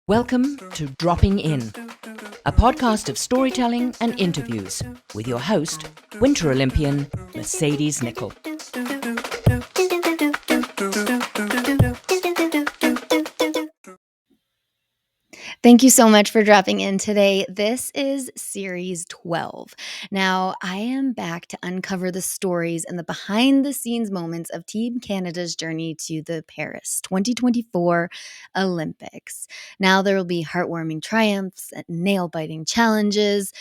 Welcome to Dropping In, a podcast of storytelling and interviews with your host, Winter Olympian Mercedes Nicoll. Thank you so much for dropping in today. This is series 12. Now, I am back to uncover the stories and the behind the scenes moments of Team Canada's journey to the Paris 2024 Olympics. Now, there will be heartwarming triumphs and nail biting challenges.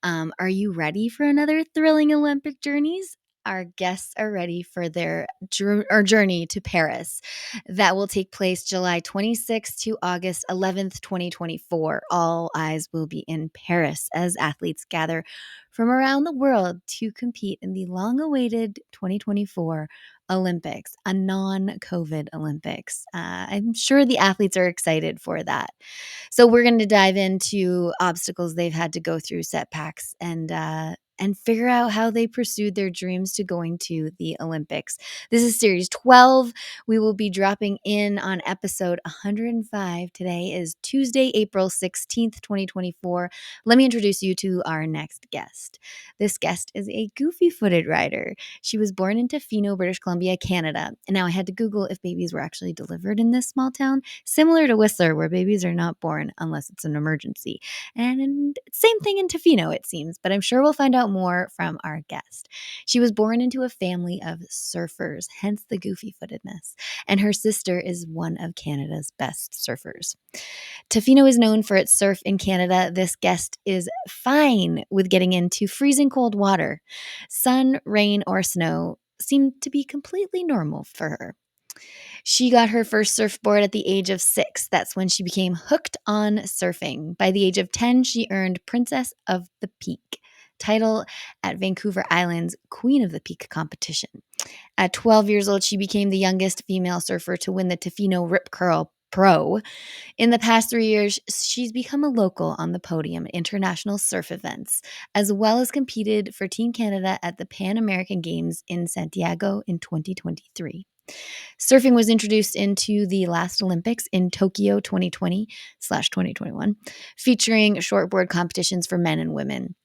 Are you ready for another thrilling Olympic journeys? Our guests are ready for their journey to Paris. That will take place July 26th to August 11th, 2024. All eyes will be in Paris as athletes gather from around the world to compete in the long-awaited 2024 Olympics, a non-COVID Olympics. I'm sure the athletes are excited for that. So we're going to dive into obstacles they've had to go through, setbacks, and figure out how they pursued their dreams to going to the Olympics. This is series 12. We will be dropping in on episode 105. Today is Tuesday, April 16th, 2024. Let me introduce you to our next guest. This guest is a goofy-footed rider. She was born in Tofino, British Columbia, Canada. And now I had to Google if babies were actually delivered in this small town, similar to Whistler, where babies are not born unless it's an emergency. And same thing in Tofino, it seems, but I'm sure we'll find out more from our guest. She was born into a family of surfers, hence the goofy-footedness, and her sister is one of Canada's best surfers. Tofino is known for its surf in Canada. This guest is fine with getting into freezing cold water. Sun, rain, or snow seem to be completely normal for her. She got her first surfboard at the age of 6. That's when she became hooked on surfing. By the age of 10, she earned Princess of the Peak title at Vancouver Island's Queen of the Peak competition. At 12 years old, she became the youngest female surfer to win the Tofino Rip Curl Pro. In the past 3 years, she's become a local on the podium at international surf events, as well as competed for Team Canada at the Pan American Games in Santiago in 2023. Surfing was introduced into the last Olympics in Tokyo 2020/2021, featuring shortboard competitions for men and women.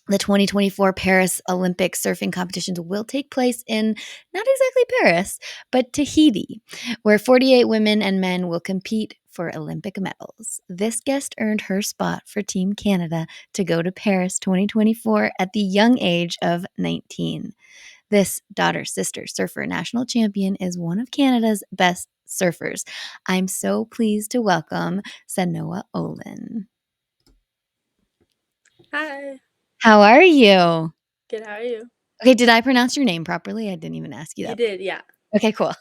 The 2024 Paris Olympic surfing competitions will take place in not exactly Paris, but Tahiti, where 48 women and men will compete for Olympic medals. This guest earned her spot for Team Canada to go to Paris 2024 at the young age of 19. This daughter-sister surfer national champion is one of Canada's best surfers. I'm so pleased to welcome Sanoa Olin. Hi. How are you? Good, how are you? Okay, did I pronounce your name properly? I didn't even ask you that. You did, yeah. Okay, cool.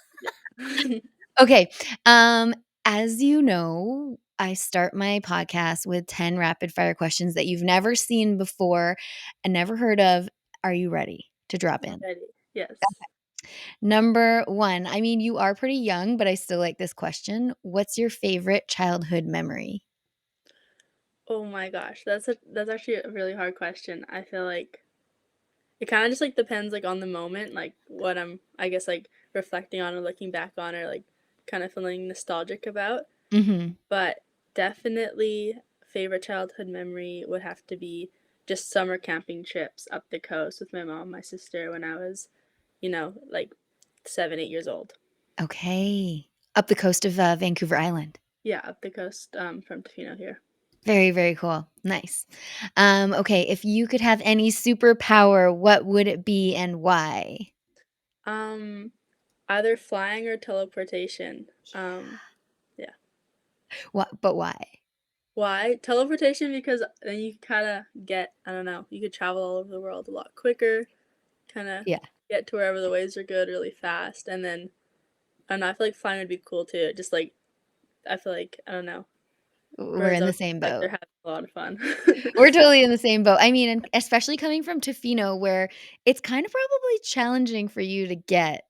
Yeah. Okay, as you know, I start my podcast with 10 rapid fire questions that you've never seen before and never heard of. Are you ready to drop in? Ready. Yes. Number 1, I mean, you are pretty young, but I still like this question. What's your favorite childhood memory? Oh my gosh, that's actually a really hard question. I feel like it kind of just like depends like on the moment, like what I'm I guess like reflecting on or looking back on or like kind of feeling nostalgic about. Mhm. But definitely favorite childhood memory would have to be just summer camping trips up the coast with my mom and my sister when I was, like 7, 8 years old. Okay. Up the coast of Vancouver Island. Yeah, up the coast from Tofino here. Very, very cool. Nice. Okay, if you could have any superpower, what would it be and why? Either flying or teleportation. Yeah. But why? Why? Teleportation because then you kind of get, I don't know, you could travel all over the world a lot quicker, kind of Yeah, get to wherever the waves are good really fast. And then, I don't know, I feel like flying would be cool too. Just like, I feel like, I don't know, we're birds in the always same like boat. they're having a lot of fun. We're totally in the same boat. I mean, and especially coming from Tofino, where it's kind of probably challenging for you to get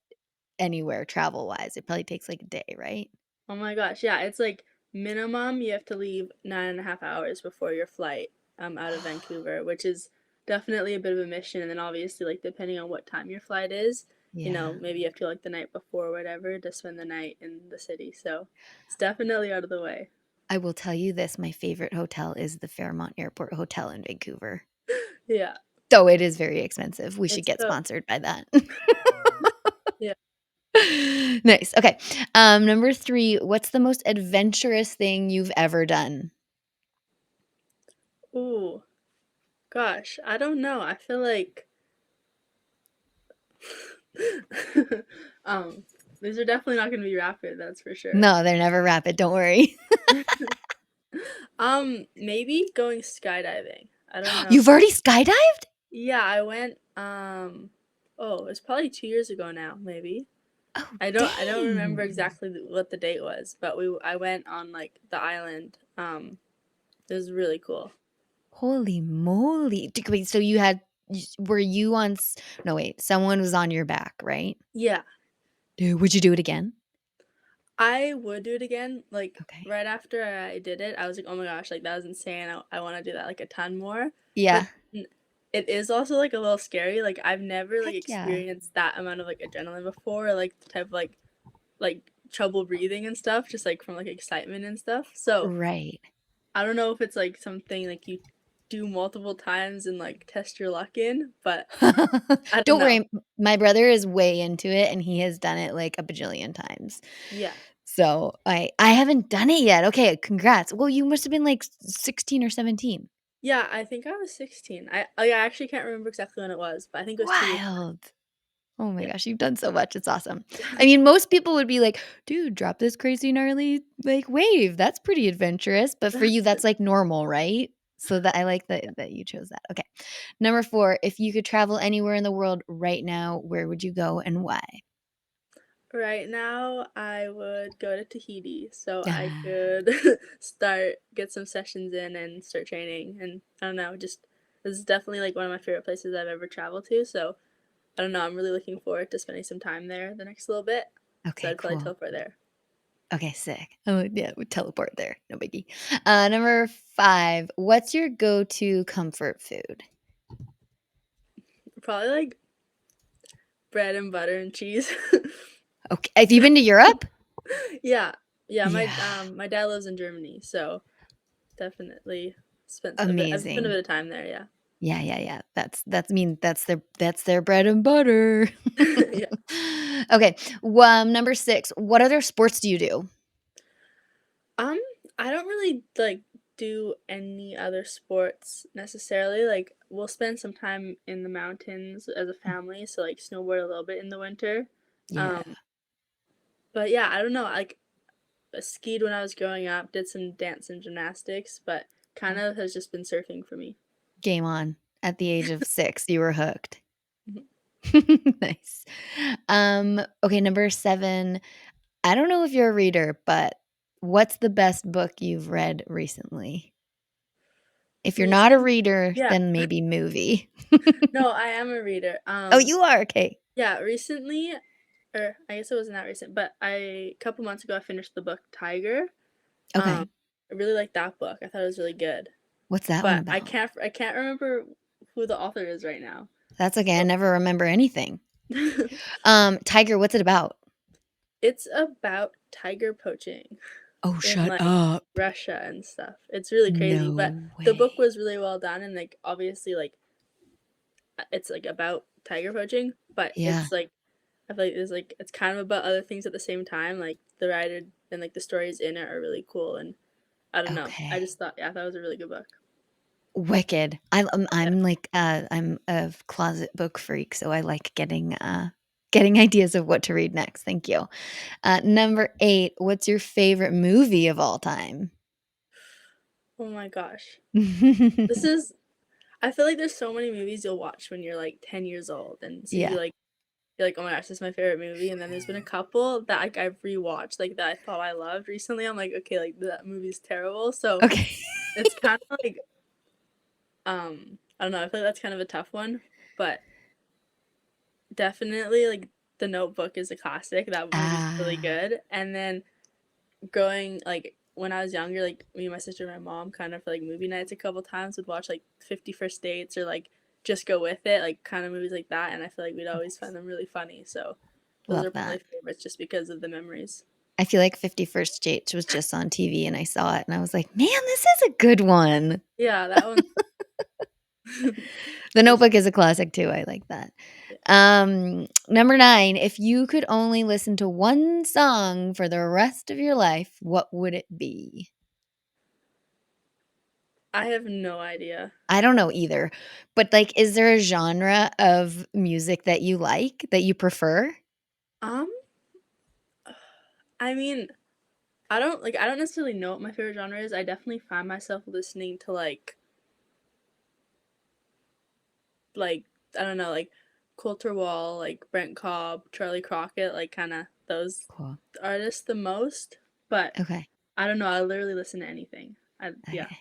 anywhere travel-wise. It probably takes like a day, right? Oh my gosh, yeah, it's like minimum you have to leave 9.5 hours before your flight out of Vancouver, which is definitely a bit of a mission. And then obviously, like depending on what time your flight is, Yeah. maybe you have to like the night before or whatever to spend the night in the city. So it's definitely out of the way. I will tell you this, my favorite hotel is the Fairmont Airport Hotel in Vancouver. Yeah. Though it is very expensive. We should It's get so sponsored by that. yeah. Nice. Okay. Number 3, what's the most adventurous thing you've ever done? Ooh, gosh, I don't know. I feel like um these are definitely not gonna be rapid, that's for sure. No, they're never rapid, don't worry. Maybe going skydiving. I don't know. You've already skydived? Yeah, I went oh, it's probably 2 years ago now, maybe. Oh, I don't remember dang. exactly what the date was, but I went on like the island. It was really cool. Holy moly. Wait, so you had were you on no, wait, someone was on your back, right? Yeah, Dude, would you do it again? I would do it again. Like Okay. right after I did it, I was like, "Oh my gosh, like that was insane. I want to do that like a ton more." But Yeah. it is also like a little scary. Like I've never like Heck yeah. experienced that amount of like adrenaline before, or like the type of like trouble breathing and stuff, just like from like excitement and stuff. So Right. I don't know if it's like something like you do multiple times and like test your luck in, but I don't Don't know. worry, my brother is way into it and he has done it like a bajillion times. Yeah. So, I haven't done it yet. Okay, congrats. Well, you must have been like 16 or 17. Yeah, I think I was 16. I actually can't remember exactly when it was, but I think it was 2 years. Wild. Oh my Yeah. gosh, you've done so much. It's awesome. I mean, most people would be like, "Dude, drop this crazy gnarly like wave. That's pretty adventurous." But for you, that's like normal, right? So that I like that you chose that. Okay. Number 4, if you could travel anywhere in the world right now, where would you go and why? Right now, I would go to Tahiti so I Ah, could get some sessions in and start training. And I don't know, just this is definitely like one of my favorite places I've ever traveled to. So I don't know, I'm really looking forward to spending some time there the next little bit. So okay, I'd probably cool. teleport there. Okay, sick. Oh, yeah, we teleport there. No biggie. Number 5, what's your go-to comfort food? Probably like bread and butter and cheese. Okay, have you been to Europe? Yeah. Yeah, Yeah, my dad lives in Germany, so definitely I've spent a amazing. bit of time there, yeah. Yeah, yeah, yeah. That's their bread and butter. Yeah. Okay, number 6, what other sports do you do? Um, I don't really like do any other sports necessarily. Like we'll spend some time in the mountains as a family, so like snowboard a little bit in the winter. Yeah, Um, but yeah, I don't know. Like I skied when I was growing up, did some dance and gymnastics, but kind cool. of has just been surfing for me. Game on. At the age of 6, you were hooked. Mhm. Nice. Okay, number 7, I don't know if you're a reader, but what's the best book you've read recently? If you're not a Recent, reader, yeah. then maybe movie. No, I am a reader. Oh, you are? Okay. Yeah, recently, or I guess it wasn't that recent, but a couple months ago I finished the book Tiger. Um, Okay. I really liked that book. I thought it was really good. What's that one But about? I can't remember who the author is right now. That's okay, I So never remember anything. Tiger, what's it about? it's about tiger poaching Oh, in shut like up. Russia and stuff. It's really crazy, but No the book way. was really well done and like obviously like it's like about tiger poaching, but Yeah, it's like I feel like there's like it's kind of about other things at the same time. Like the writer and like the stories in it are really cool and I don't know. I okay. just thought yeah, I thought it was a really good book. Wicked. I'm Yeah. I'm like, I'm a closet book freak, so I like getting ideas of what to read next. Thank you. Number 8, what's your favorite movie of all time? Oh my gosh. This is I feel like there's so many movies you'll watch when you're like 10 years old and so Yeah. you're like, "Oh my gosh, this is my favorite movie." And then there's been a couple that like I've rewatched like that I thought I loved recently. I'm like, "Okay, like that movie's terrible." So Okay. it's kind of like I don't know, I feel like that's kind of a tough one, but definitely like The Notebook is a classic. That movie's really Ah, good. And then growing like when I was younger, like me and my sister and my mom kind of for like movie nights a couple times would watch like 50 First Dates or like just go with it, like kind of movies like that. And I feel like we'd always find them really funny. So those Love are that. probably favorites just because of the memories. I feel like 51st Dates was just on TV and I saw it and I was like, man, this is a good one. Yeah, that one. The For Notebook sure. is a classic too. I like that. Yeah. Number 9, if you could only listen to one song for the rest of your life, what would it be? I have no idea. I don't know either. But like, is there a genre of music that you like, that you prefer? Um, I mean, I don't necessarily know what my favorite genre is. I definitely find myself listening to like I don't know, like Coulter Wall, like Brent Cobb, Charlie Crockett, like kind of those Cool. artists the most. But Okay. I don't know. I literally listen to anything. Yeah. Okay.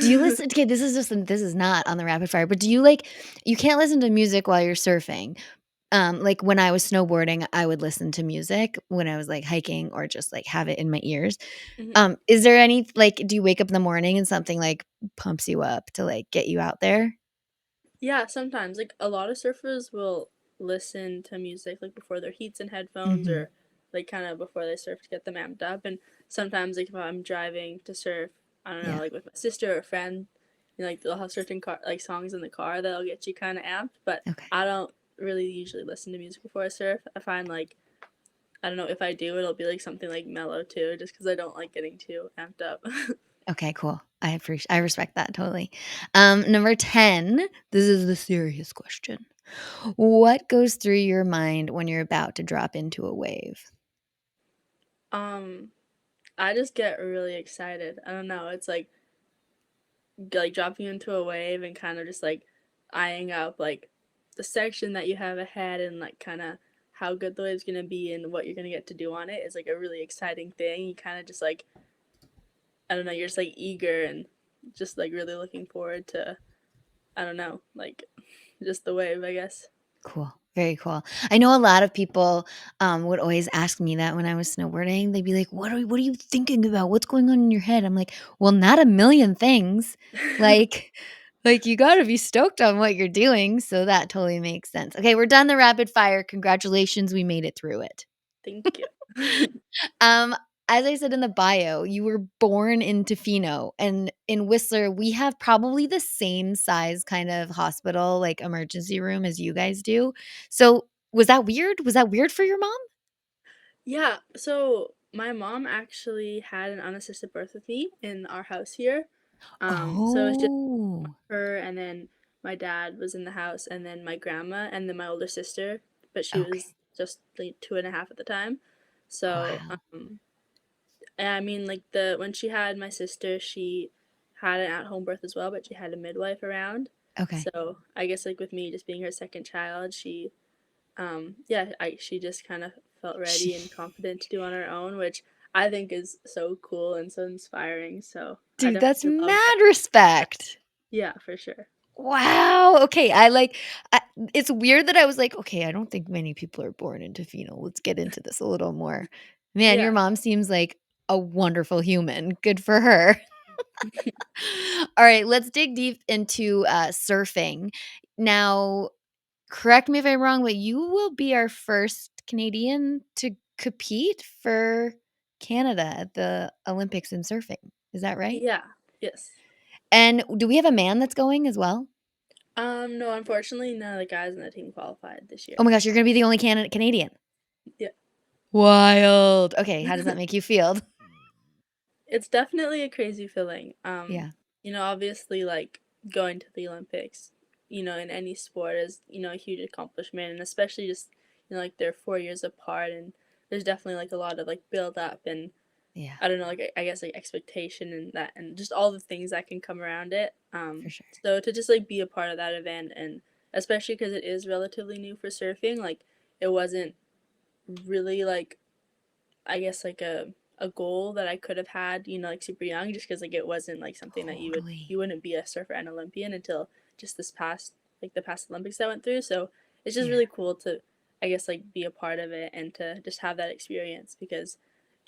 Do you listen okay, this is not on the rapid fire, but do you like you can't listen to music while you're surfing. Like when I was snowboarding, I would listen to music when I was like hiking or just like have it in my ears. Mhm. Is there any like do you wake up in the morning and something like pumps you up to like get you out there? Yeah, sometimes like a lot of surfers will listen to music like before their heats and headphones Mhm. or like kind of before they surf to get them amped up. And sometimes like if I'm driving to surf, I don't know, Yeah. like with my sister or a friend, like they'll have certain car like songs in the car that'll get you kind of amped. But Okay. I don't really usually listen to music before I surf. I find like I don't know if I do, it'll be like something like mellow too, just because I don't like getting too amped up. Okay, cool. I respect that totally. Number 10, this is the serious question. What goes through your mind when you're about to drop into a wave? um, I just get really excited. I don't know. It's like dropping into a wave and kind of just like eyeing up like the section that you have ahead and like kind of how good the wave's gonna be and what you're gonna get to do on it is like a really exciting thing. You kind of just like I don't know, you're just like eager and just like really looking forward to I don't know, like just the wave, I guess. Cool. Very cool. I know a lot of people would always ask me that when I was snowboarding. They'd be like, what are you thinking about? What's going on in your head?" I'm like, "Well, not a million things." Like like you got to be stoked on what you're doing, so that totally makes sense. Okay, we're done the rapid fire. Congratulations, we made it through it. Thank you. Um, as I said in the bio, you were born in Tofino, and in Whistler, we have probably the same size kind of hospital, like emergency room as you guys do. So, was that weird? Was that weird for your mom? Yeah, so my mom actually had an unassisted birth with me in our house here. So it's just Oh, her and then my dad was in the house and then my grandma and then my older sister, but she okay. was just like 2.5 at the time. So, Wow. and I mean like the when she had my sister, she had an at-home birth as well, but she had a midwife around. Okay. So I guess like with me just being her second child, she yeah, she just kind of felt ready and confident to do on her own, which I think is so cool and so inspiring. So I Dude, that's definitely love that. mad respect. Yeah, for sure. Wow. Okay, I like I it's weird that I was like, "Okay, I don't think many people are born in Tofino. Let's get into this a little more." Man, your Yeah. mom seems like a wonderful human. Good for her. All right, let's dig deep into, surfing. Now, correct me if I'm wrong, but you will be our first Canadian to compete for Canada at the Olympics in surfing. Is that right? Yeah. Yes. And do we have a man that's going as well? No, unfortunately, none of the guys in the team qualified this Oh year. my gosh, you're gonna be the only Canadian. Yeah. Wild. Okay, how does that make you feel? It's definitely a crazy feeling. Yeah, Obviously, like going to the Olympics, in any sport is, a huge accomplishment, and especially just, like they're 4 years apart, and there's definitely like a lot of like build up and yeah, I don't know, like I guess like expectation and that, and just all the things that can come around it. for sure. So to just like be a part of that event, and especially because it is relatively new for surfing, like it wasn't really like I guess like a goal that I could have had, like super young, just because like it wasn't like something that Totally. you wouldn't be a surfer and Olympian until just this past like the past Olympics I went through. So it's just Yeah. really cool to I guess like be a part of it and to just have that experience because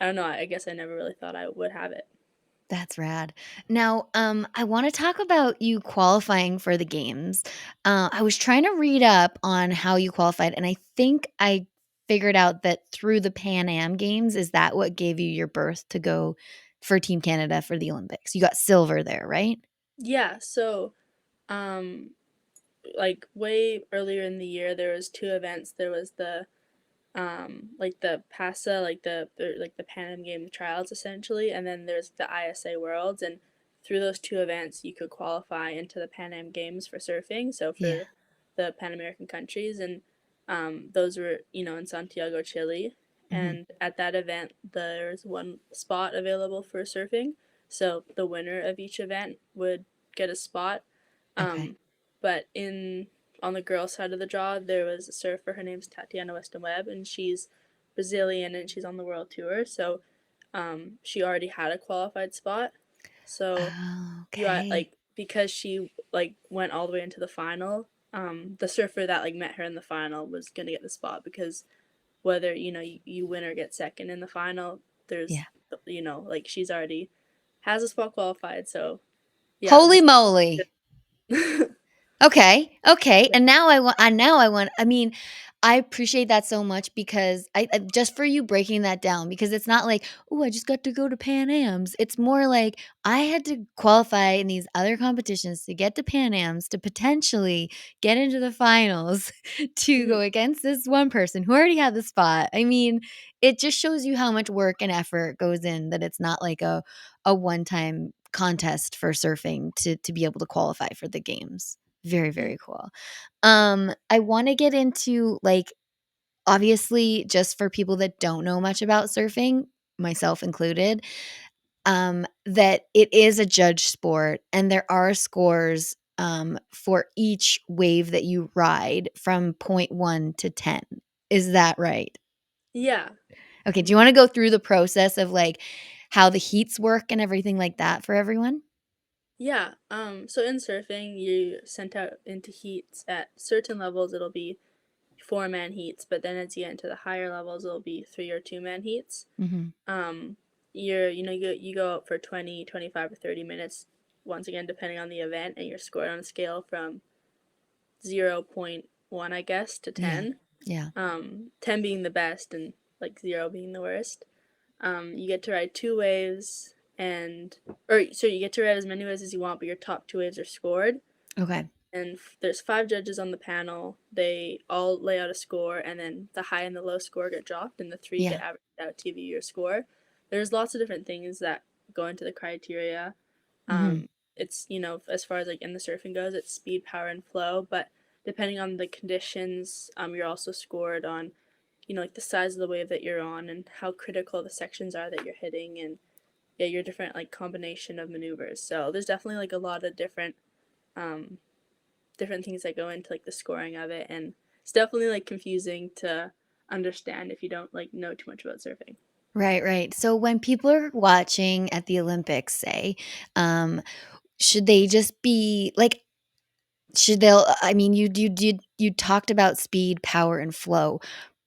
I don't know, I guess I never really thought I would have it. That's rad. Now, I want to talk about you qualifying for the games. I was trying to read up on how you qualified, and I think I figured out that through the Pan Am Games, is that what gave you your berth to go for Team Canada for the Olympics? You got silver there, right? Yeah, so um like way earlier in the year there was two events. There was the like the PASA, like the Pan Am Game trials essentially, and then there's the ISA Worlds, and through those two events you could qualify into the Pan Am Games for surfing, so Yeah. for the Pan American countries, and those were, you know, in Santiago, Chile, Hmm. and at that event there's one spot available for surfing, so the winner of each event would get a spot. Okay. um, but in on the girl side of the draw, there was a surfer. Her name's Tatiana Weston Webb, and she's Brazilian and she's on the world tour. So she already had a qualified spot. So Oh, you okay. like, because she like went all the way into the final. The surfer that like met her in the final was gonna get the spot, because whether, you know, you win or get second in the final, there's, Yeah. you know, like she's already has a spot qualified. So yeah, Holy this. moly. Okay. Okay. Yeah. And now I mean, I appreciate that so much because I just for you breaking that down, because it's not like, "Oh, I just got to go to Pan Ams." It's more like I had to qualify in these other competitions to get to Pan Ams to potentially get into the finals to go Mhm. against this one person who already had the spot. I mean, it just shows you how much work and effort goes in, that it's not like a one-time contest for surfing to be able to qualify for the games. Very, Mhm. very cool. Yeah. I wanna get into, like, obviously, just for people that don't know much about surfing, myself included, that it is a judge sport and there are scores, for each wave that you ride from point 1 to 10. Is that right? Yeah. Okay, do you Mhm. wanna go through the process of, like, how the heats work and everything like that for everyone? Yeah. So in surfing, you sent out into heats at certain levels. It'll be four-man heats, but then as you get into the higher levels, it'll be three or two-man heats. Mhm. Um, you go out for 20, 25, or 30 minutes. Once again, depending on the event, and you're scored on a scale from 0.1, I guess, to Yeah. 10. Yeah. 10 being the best and like zero being the worst. You get to ride two waves, and or so you get to ride as many waves as you want, but your top two waves are scored. Okay. And there's five judges on the panel. They all lay out a score, and then the high and the low score get dropped, and the three get Yeah. averaged out to give you your score. There's lots of different things that go into the criteria. Mhm. It's, you know, as far as like in the surfing goes, it's speed, power, and flow. But depending on the conditions, you're also scored on, you know, like the size of the wave that you're on and how critical the sections are that you're hitting, and yeah, your different like combination of maneuvers. So there's definitely like a lot of um different things that go into like the scoring of it, and it's definitely like confusing to understand if you don't like know too much about surfing. Right, right. So when people are watching at the Olympics, say, um, should they just be like, should they'll I mean, you talked about speed, power, and flow,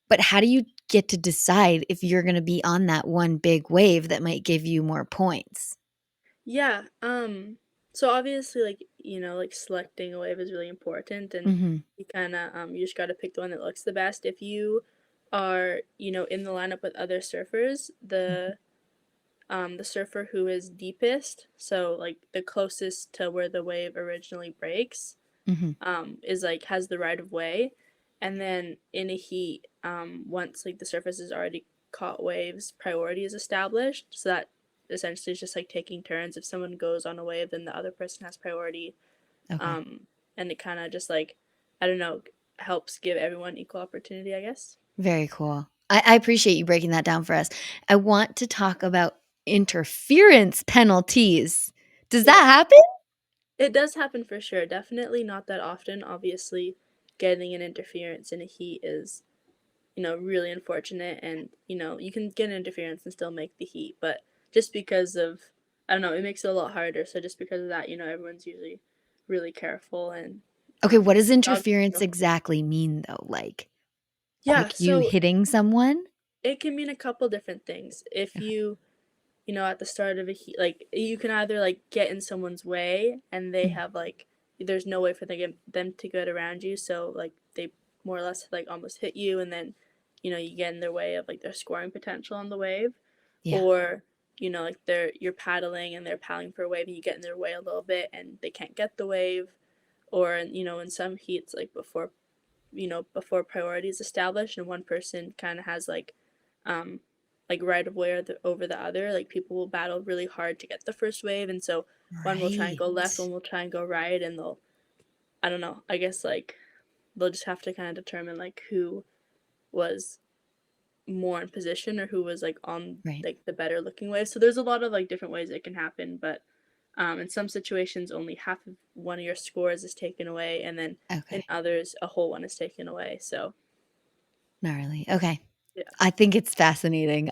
but how do you get to decide if you're gonna be on that one big wave that might give you more points? Yeah, so obviously, like, you know, like selecting a wave is really important, and Mhm, you kind of you just got to pick the one that looks the best. If you are, you know, in the lineup with other surfers, mhm, the surfer who is deepest, so like the closest to where the wave originally breaks, mhm. is like has the right of way. And then in a heat, once like the surface is already caught waves, priority is established. So that essentially is just like taking turns. If someone goes on a wave, then the other person has priority. Okay. Um, and it kind of just like, I don't know, helps give everyone equal opportunity, I guess. Very cool. I appreciate you breaking that down for us. I want to talk about interference penalties. Does that Yeah, happen? it does happen for sure. Definitely not that often. Obviously, getting an interference in a heat is, you know, really unfortunate, and you know, you can get interference and still make the heat, but just because of, I don't know, it makes it a lot harder. So just because of that, you know, everyone's usually really careful, and Okay, what does dog, you interference know. exactly mean though? Yeah, Like you so hitting someone? it can mean a couple different things. If Okay. you at the start of a heat, like you can either like get in someone's way and they Mm. have like there's no way for them to get around you, so like they more or less like almost hit you, and then you get in their way of like their scoring potential on the wave, Yeah. or like you're paddling and they're paddling for a wave and you get in their way a little bit and they can't get the wave, or in some heats like before priority is established and one person kind of has um right of way over the other, like people will battle really hard to get the first wave, and so one will try and Right. go left, one will try and go right, and they'll I don't know, I guess like they'll just have to kind of determine like who was more in position or who was like on Right. like the better looking wave. So there's a lot of like different ways it can happen, but in some situations only half of one of your scores is taken away, and then in Okay. others a whole one is taken away. So Gnarly. Okay. yeah. I think it's fascinating.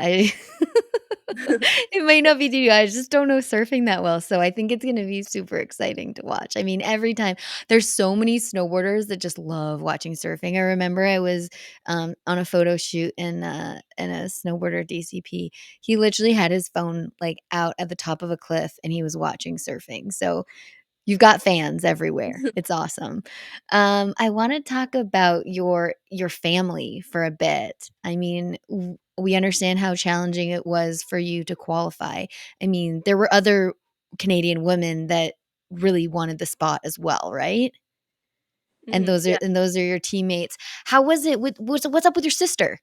It might not be to you. I just don't know surfing that well, so I think it's gonna be super exciting to watch. I mean, every time there's so many snowboarders that just love watching surfing. I remember I was, on a photo shoot and a snowboarder, DCP, he literally had his phone, like, out at the top of a cliff, and he was watching surfing. So you've got fans everywhere. It's awesome. I wanna talk about your family for a bit. I mean, we understand how challenging it was for you to qualify. I mean, there were other Canadian women that really wanted the spot as well, right? And Hmm, yeah. those are your teammates. How was it with what's up with your sister?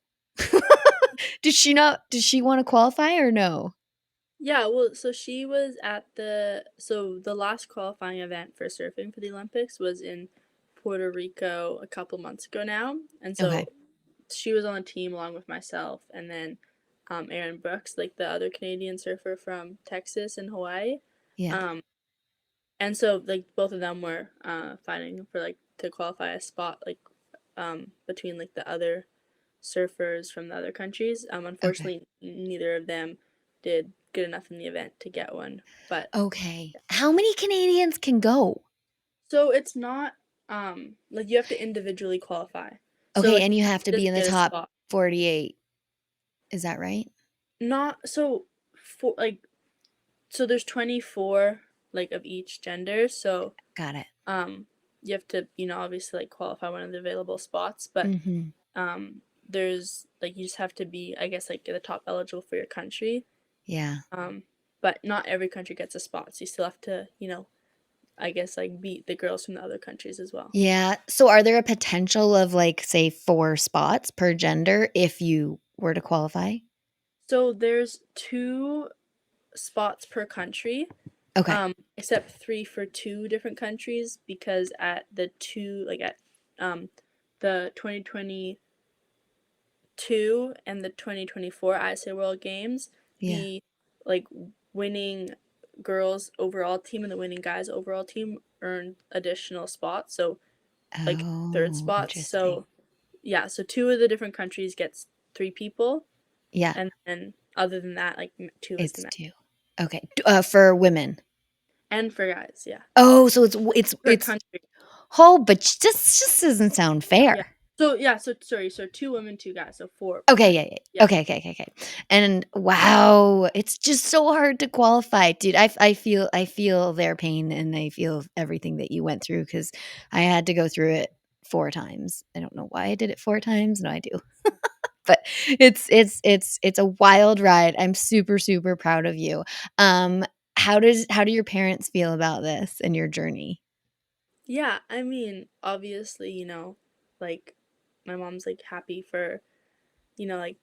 Did she wanna qualify or no? Yeah, well, so she was at the last qualifying event for surfing for the Olympics was in Puerto Rico a couple months ago now. And Okay. so she was on the team along with myself and then Aaron Brooks, like the other Canadian surfer from Texas and Hawaii. Yeah. Um, and so like both of them were fighting for like to qualify a spot like between like the other surfers from the other countries. Okay. Unfortunately, neither of them did good enough in the event to get one. But Okay. How many Canadians can go? so it's not like you have to individually qualify. So Okay, like and you you have to just be in the get a top spot. 48. Is that right? Not so for like so there's 24 like of each gender. So Got it. um you have to obviously like qualify one of the available spots, but Mhm. there's like you just have to be I guess like the top eligible for your country. Yeah. Um, but not every country gets a spot, so you still have to, I guess like beat the girls from the other countries as well. Yeah. So are there a potential of, like, say, 4 spots per gender if you were to qualify? So there's two spots per country, Okay. except three for two different countries because at the two like at the 2022 and the 2024 ISA World Games, Yeah. the like winning girls overall team and the winning guys overall team earned additional spots. So like third Oh, spots. interesting. So yeah, so two of the different countries gets three people, Yeah, and then other than that, like two is the it's max. 2. Okay. For women. And for guys, yeah, Oh, so per it's country, oh, but just doesn't sound yeah. fair. So yeah, so sorry, so two women, two guys, so four per Okay, country. yeah, yeah. Yeah, Okay. And wow, it's just so hard to qualify, dude. I feel their pain and I feel everything that you went through because I had to go through it 4 times. I don't know why I did it 4 times. No, I do. But it's a wild ride. I'm super, super proud of you. Um, how do your parents feel about this and your journey? yeah. I mean, obviously, like my mom's like happy for like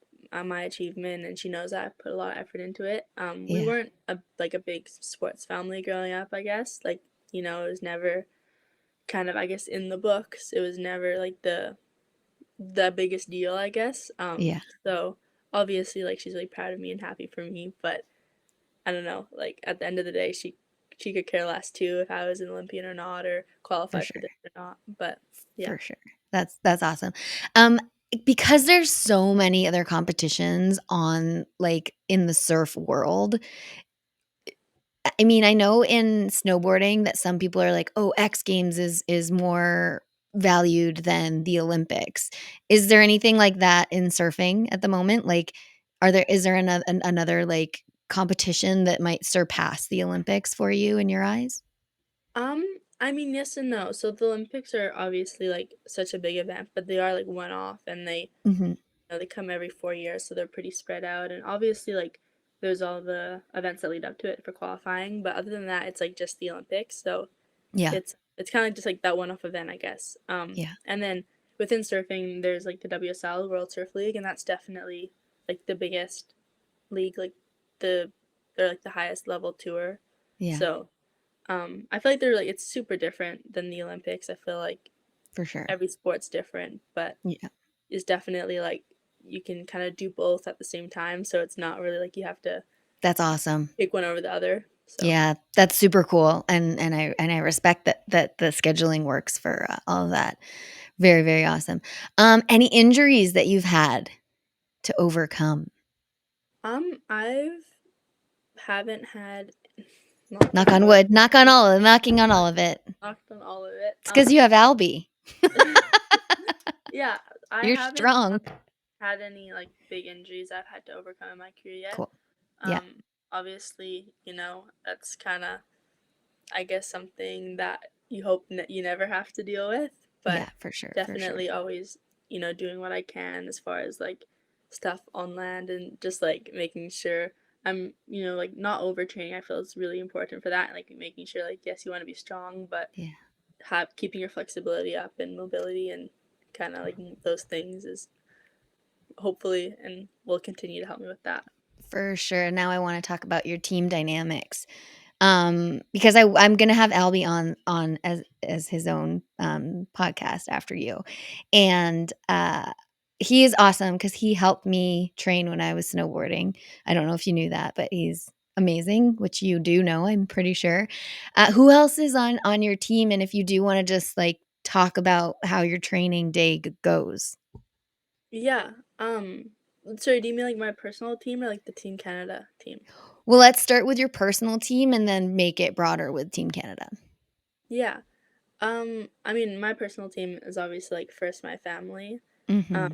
my achievement, and she knows I put a lot of effort into it. We Yeah. weren't a big sports family growing up, I guess. Like it was never kind of I guess in the books. It was never like the biggest deal, I guess. Yeah, So obviously like she's really proud of me and happy for me, but I don't know, like at the end of the day she could care less too if I was an Olympian or not or for qualified for sure. this or not. But yeah. For sure. That's awesome. Um, because there's so many other competitions on, like, in the surf world, I mean, I know in snowboarding that some people are like, "Oh, X Games is more valued than the Olympics." Is there anything like that in surfing at the moment? Like, is there another, like, competition that might surpass the Olympics for you in your eyes? I mean, yes and no. So the Olympics are obviously like such a big event, but they are like one off, and Hmm. they come every 4 years, so they're pretty spread out. And obviously, like there's all the events that lead up to it for qualifying, but other than that, it's like just the Olympics. So Yeah. it's kind of just like that one off event, I guess. Yeah. And then within surfing, there's like the WSL, World Surf League, and that's definitely like the biggest league, like the they're like the highest level tour. Yeah. So I feel like they're like it's super different than the Olympics. I feel like For sure. every sport's different, but Yeah. it's definitely like you can kind of do both at the same time. So it's not really like you have to That's awesome. pick one over the other. So Yeah, that's super cool, and I respect that the scheduling works for all of that. Very, very awesome. Any injuries that you've had to overcome? I've haven't had knock Knock on on wood. wood. Knock on all. Knocking on all of it. Knocked on all of it. It's because you have Albie. Yeah, I You're haven't strong. had any like big injuries I've had to overcome in my career yet. Cool. Yeah. Obviously, that's kind of I guess something that you hope you never have to deal with, but Yeah. For sure. For sure. definitely always, doing what I can as far as like stuff on land and just like making sure I'm, like not overtraining. I feel it's really important for that. Like making sure like yes, you want to be strong, but Yeah. keeping your flexibility up and mobility and kind of like those things is hopefully and will continue to help me with that. For sure. Now I want to talk about your team dynamics. Because I'm gonna have Albie on as his own podcast after you, and he is awesome because he helped me train when I was snowboarding. I don't know if you knew that, but he's amazing, which you do know, I'm pretty sure. Who else is on your team? And if you do want to just like talk about how your training day goes. Yeah. Sorry, do you mean like my personal team or like the Team Canada team? Well, let's start with your personal team and then make it broader with Team Canada. Yeah. I mean, my personal team is obviously like first my family. Um, Hmm.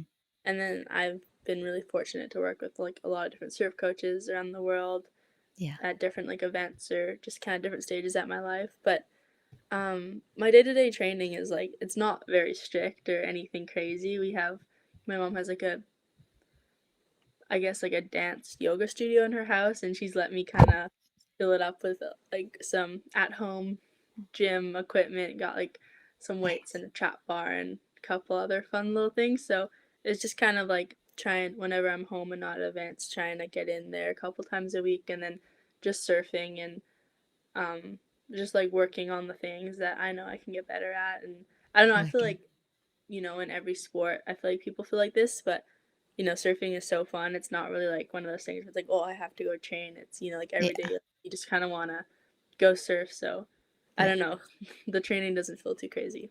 and then I've been really fortunate to work with like a lot of different surf coaches around the world Yeah. at different like events or just kind of different stages at my life. But my day-to-day training is like it's not very strict or anything crazy. My mom has like a I guess like a dance yoga studio in her house, and she's let me kind of fill it up with like some at-home gym equipment. Got like some weights Nice. and a trap bar and a couple other fun little things. So it's just kind of like trying whenever I'm home and not at events, trying to get in there a couple times a week, and then just surfing and um, just like working on the things that I know I can get better at. And I don't know. I feel Wicked. like in every sport, I feel like people feel like this, but surfing is so fun. It's not really like one of those things where it's like, oh, I have to go train. It's, like every day Yeah. you just kind of want to go surf. So I Yeah. don't know. The training doesn't feel too crazy.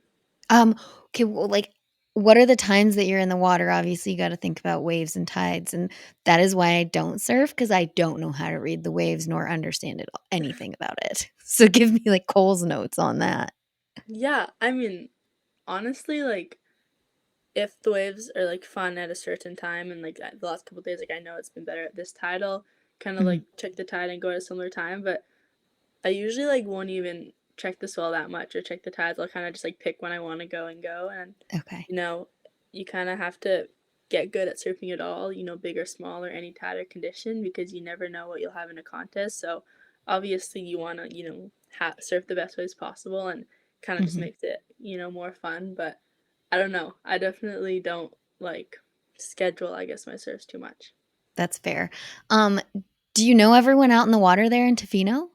Um, okay, well, like, what are the times that you're in the water? Obviously, you gotta think about waves and tides, and that is why I don't surf because I don't know how to read the waves nor understand anything about it. So give me, like, Cole's notes on that. Yeah, I mean, honestly, like if the waves are like fun at a certain time and like the last couple days, like I know it's been better at this tide, I'll kind of Mhm. like check the tide and go at a similar time. But I usually like won't even check the swell that much or check the tides. I'll kind of just like pick when I want to go and go. And Okay. you know, you kind of have to get good at surfing at all. Big or small or any tide or condition because you never know what you'll have in a contest. So obviously you want to surf the best ways possible and kind of just Mhm. makes it more fun. But I don't know. I definitely don't like schedule. I guess my surfs too much. That's fair. Um, do you know everyone out in the water there in Tofino?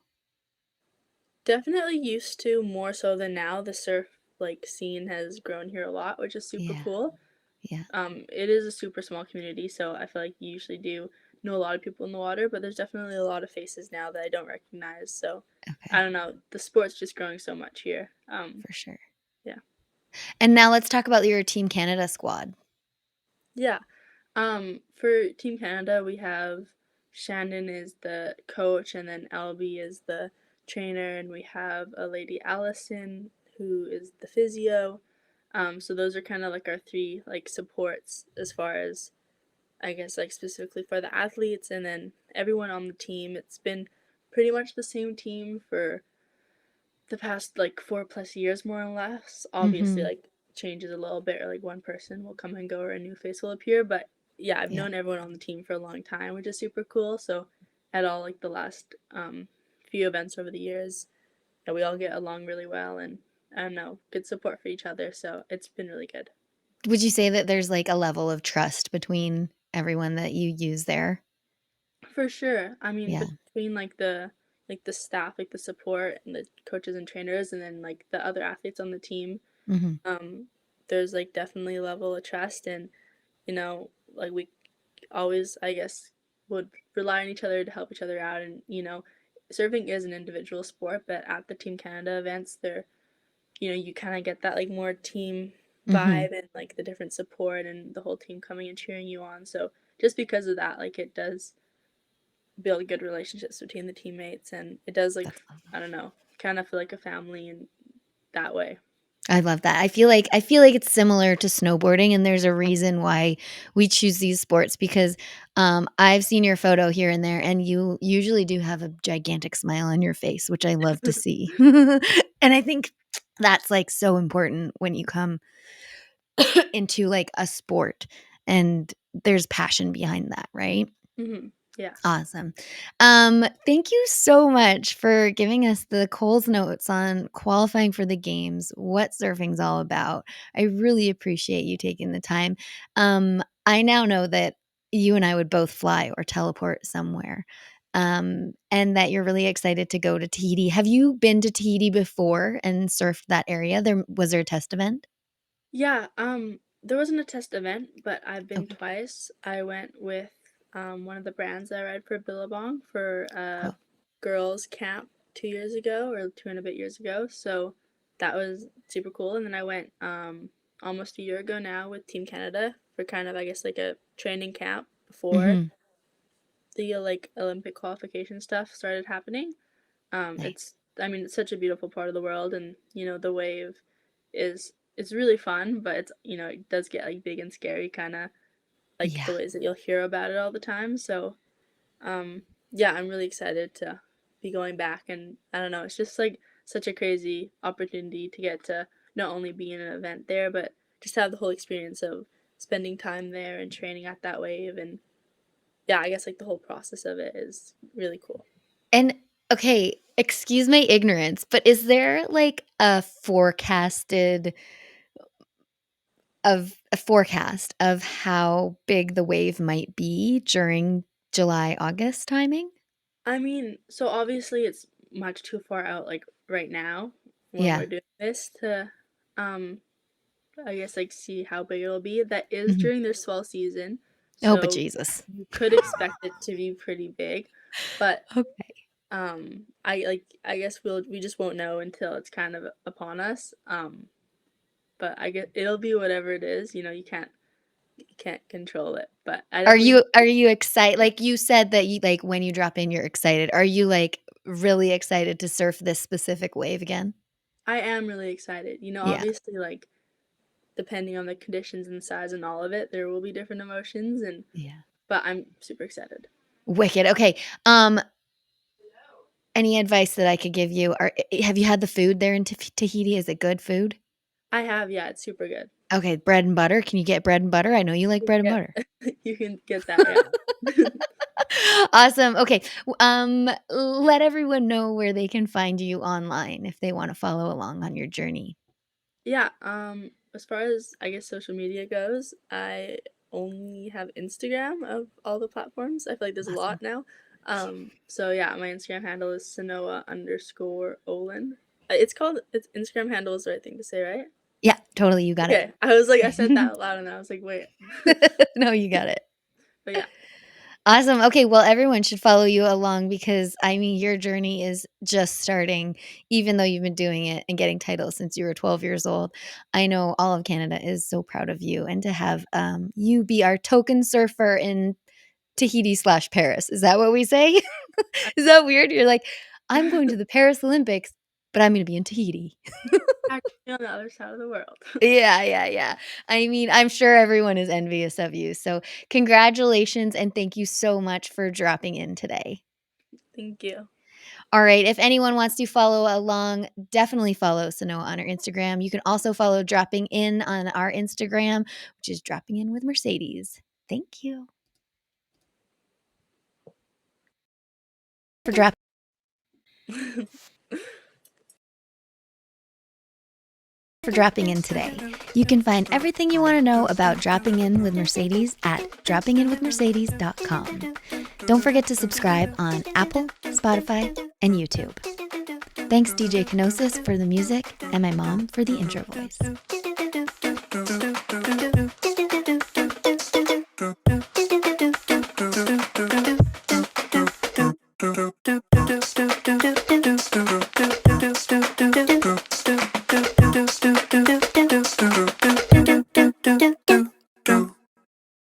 Definitely used to more so than now. The surf like scene has grown here a lot, which is super Yeah. cool. Yeah. It is a super small community, so I feel like you usually do know a lot of people in the water, but there's definitely a lot of faces now that I don't recognize. So I Okay. don't know. The sport's just growing so much here. For sure. Yeah, And now let's talk about your Team Canada squad. yeah. For Team Canada, we have Shannon is the coach, and then Albie is the trainer, and we have a lady Allison who is the physio. So those are kind of like our three like supports as far as I guess like specifically for the athletes, and then everyone on the team. It's been pretty much the same team for the past like 4+ years, more or less. Obviously, Mhm. like changes a little bit, or like one person will come and go, or a new face will appear. But yeah, I've Yeah. known everyone on the team for a long time, which is super cool. So at all like the last few events over the years, yeah, we all get along really well, and I don't know, good support for each other. So it's been really good. Would you say that there's, like, a level of trust between everyone that you use there? For sure. I mean, Yeah. between like the staff, like the support and the coaches and trainers, and then like the other athletes on the team, Mhm. um, there's like definitely a level of trust, and like we always, I guess, would rely on each other to help each other out, and surfing is an individual sport, but at the Team Canada events, you kind of get that like more team Mhm. vibe, and like the different support and the whole team coming and cheering you on. So just because of that, like it does build good relationships between the teammates, and it does like That's I lovely. don't know, kind of feel like a family in that way. I love that. I feel like it's similar to snowboarding, and there's a reason why we choose these sports because, I've seen your photo here and there, and you usually do have a gigantic smile on your face, which I love to see. And I think that's, like, so important when you come into, like, a sport, and there's passion behind that, right? Yeah. Awesome. Thank you so much for giving us the Coles notes on qualifying for the games, what surfing's all about. I really appreciate you taking the time. I now know that you and I would both fly or teleport somewhere, and that you're really excited to go to Tahiti. Have you been to Tahiti before and surfed that area? Was there a test event? Yeah, there wasn't a test event, but I've been Okay, twice. I went with one of the brands that I ride for, Billabong, for a cool. girls' camp 2 years ago, or 2 and a bit years ago. So that was super cool. And then I went almost a year ago now with Team Canada for kind of, I guess, like a training camp before Mhm. the like Olympic qualification stuff started happening. Nice. It's I mean, it's such a beautiful part of the world, and the wave is it's really fun, but it does get like big and scary, kind of like Yeah. the ways that you'll hear about it all the time. So um yeah, I'm really excited to be going back, and I don't know, it's just like such a crazy opportunity to get to not only be in an event there, but just have the whole experience of spending time there and training at that wave. And yeah, I guess like the whole process of it is really cool. And okay, excuse my ignorance, but is there like a forecast of how big the wave might be during July, August timing? I mean, so obviously it's much too far out, like right now when Yeah. we're doing this to, um, I guess like see how big it'll be. That is Mhm. during their swell season, Oh, but so Jesus. you could expect it to be pretty big, but Okay. I guess we just won't know until it's kind of upon us. But I guess it'll be whatever it is. You can't control it, but I definitely. Are you excited? Like you said that you like when you drop in, you're excited. Are you like really excited to surf this specific wave again? I am really excited. Yeah. Obviously, like depending on the conditions and size and all of it, there will be different emotions, and Yeah. but I'm super excited. Wicked. Okay. Any advice that I could give you? Have you had the food there in Tahiti? Is it good food? I have, yeah, it's super good. Okay, bread and butter. Can you get bread and butter? I know you like bread and Yeah, butter. you can get that, yeah. Awesome. Okay. Let everyone know where they can find you online if they want to follow along on your journey. Yeah, as far as I guess social media goes, I only have Instagram of all the platforms. I feel like there's a Awesome. lot now. So yeah, my Instagram handle is Sanoa_Olin. It's Instagram handle is the right thing to say, right? Yeah, totally. You got Okay, I was like, I said that it. out loud, and I was like, wait. No, you got it. But yeah. Awesome. Okay, well, everyone should follow you along because I mean, your journey is just starting, even though you've been doing it and getting titles since you were 12 years old. I know all of Canada is so proud of you and to have you be our token surfer in Tahiti/Paris. Is that what we say? Is that weird? You're like, I'm going to the Paris Olympics, but I'm going to be in Tahiti. Actually on the other side of the world. Yeah. I mean, I'm sure everyone is envious of you. So, congratulations and thank you so much for dropping in today. Thank you. All right. If anyone wants to follow along, definitely follow Sanoa on our Instagram. You can also follow Dropping In on our Instagram, which is Dropping In with Mercedes. Thank you for dropping in today. You can find everything you want to know about Dropping In with Mercedes at droppinginwithmercedes.com. Don't forget to subscribe on Apple, Spotify, and YouTube. Thanks DJ Kenosis for the music and my mom for the intro voice.